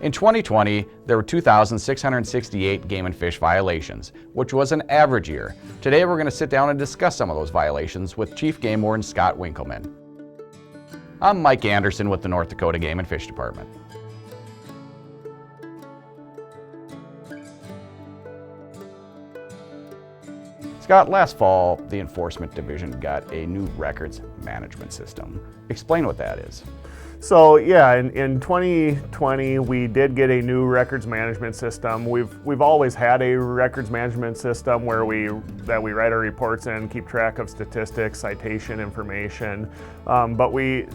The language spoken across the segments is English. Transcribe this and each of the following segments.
In 2020, there were 2,668 game and fish violations, which was an average year. Today we're going to sit down and discuss some of those violations with Chief Game Warden Scott Winkleman. I'm Mike Anderson with the North Dakota Game and Fish Department. Scott, last fall, the Enforcement Division got a new records management system. Explain what that is. So yeah, in 2020 we did get a new records management system. We've always had a records management system where we write our reports in, keep track of statistics, citation information. But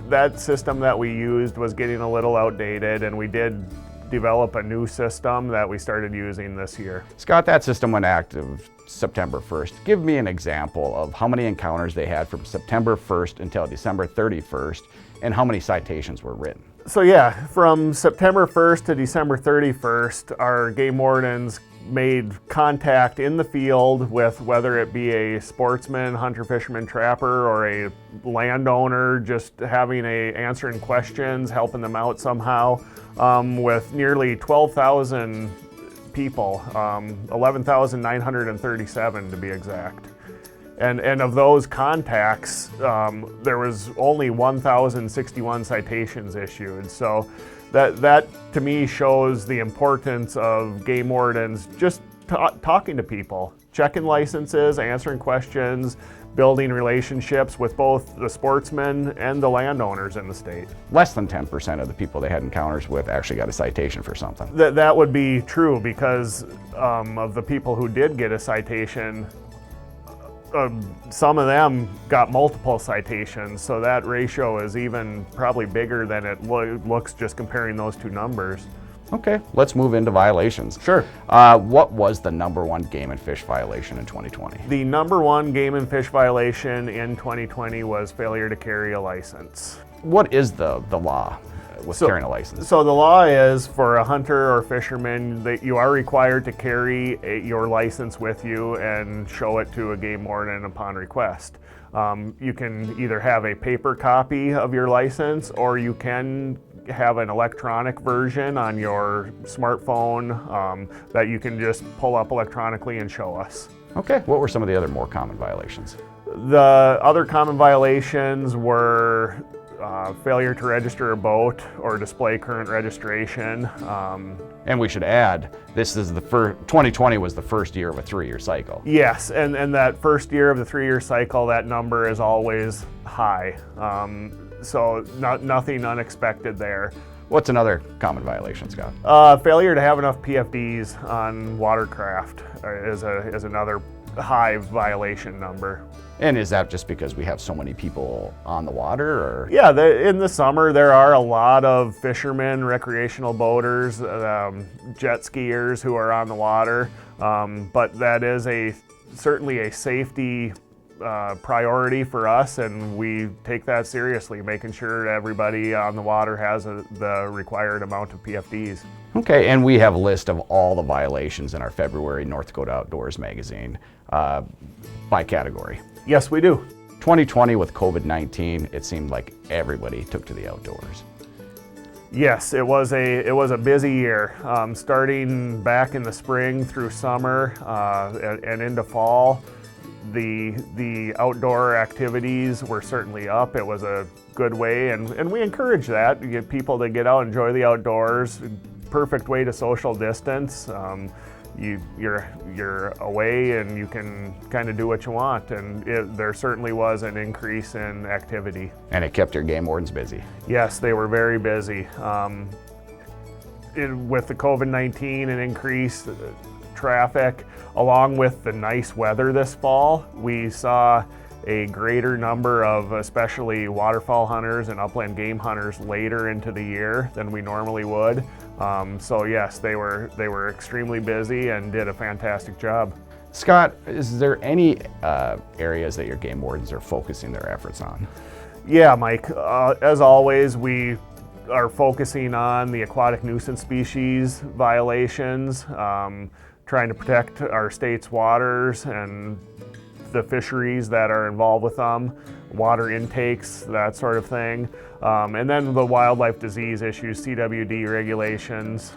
that system that we used was getting a little outdated, and we did develop a new system that we started using this year. Scott, that system went active September 1st. Give me an example of how many encounters they had from September 1st until December 31st, and how many citations were written. So yeah, from September 1st to December 31st, our game wardens made contact in the field with whether it be a sportsman, hunter, fisherman, trapper, or a landowner, just answering questions, helping them out somehow, with nearly 12,000 people, 11,937 to be exact. And of those contacts, there was only 1,061 citations issued. So that to me shows the importance of game wardens just talking to people, checking licenses, answering questions, building relationships with both the sportsmen and the landowners in the state. Less than 10% of the people they had encounters with actually got a citation for something. That would be true because of the people who did get a citation, some of them got multiple citations, so that ratio is even probably bigger than it looks just comparing those two numbers. Okay, let's move into violations. Sure. What was the number one game and fish violation in 2020? The number one game and fish violation in 2020 was failure to carry a license. What is the law with carrying a license? So the law is for a hunter or fisherman that you are required to carry your license with you and show it to a game warden upon request. You can either have a paper copy of your license, or you can have an electronic version on your smartphone that you can just pull up electronically and show us. Okay, what were some of the other more common violations? The other common violations were failure to register a boat or display current registration. And we should add, 2020 was the first year of a 3-year cycle. Yes, and that first year of the 3-year cycle, that number is always high. So nothing unexpected there. What's another common violation, Scott? Failure to have enough PFDs on watercraft is another high violation number. And is that just because we have so many people on the water, or? Yeah, in the summer there are a lot of fishermen, recreational boaters, jet skiers who are on the water, but that is certainly a safety priority for us, and we take that seriously, making sure everybody on the water has the required amount of PFDs. Okay, and we have a list of all the violations in our February North Dakota Outdoors magazine by category. Yes, we do. 2020 with COVID-19, it seemed like everybody took to the outdoors. Yes, it was a busy year, starting back in the spring through summer and into fall. The outdoor activities were certainly up. It was a good way, and we encourage that. You get people to get out and enjoy the outdoors. Perfect way to social distance. You're away and you can kind of do what you want, and there certainly was an increase in activity. And it kept your game wardens busy. Yes, they were very busy. With the COVID-19 and increased traffic, along with the nice weather this fall, we saw a greater number of especially waterfowl hunters and upland game hunters later into the year than we normally would. So yes, they were extremely busy and did a fantastic job. Scott, is there any areas that your game wardens are focusing their efforts on? Yeah, Mike, as always, we are focusing on the aquatic nuisance species violations, trying to protect our state's waters and the fisheries that are involved with them, water intakes, that sort of thing. And then the wildlife disease issues, CWD regulations,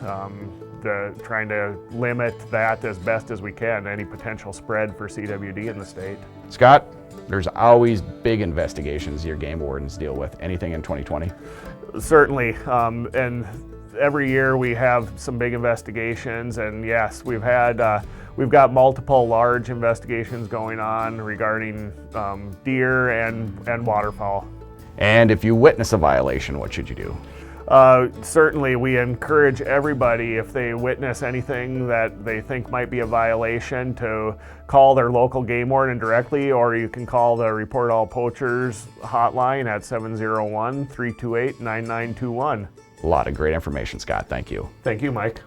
trying to limit that as best as we can, any potential spread for CWD in the state. Scott, there's always big investigations your game wardens deal with. Anything in 2020? Certainly, and every year we have some big investigations, and yes, we've got multiple large investigations going on regarding deer and waterfowl. And if you witness a violation, what should you do? Certainly, we encourage everybody, if they witness anything that they think might be a violation, to call their local game warden directly, or you can call the Report All Poachers hotline at 701-328-9921. A lot of great information, Scott. Thank you. Thank you, Mike.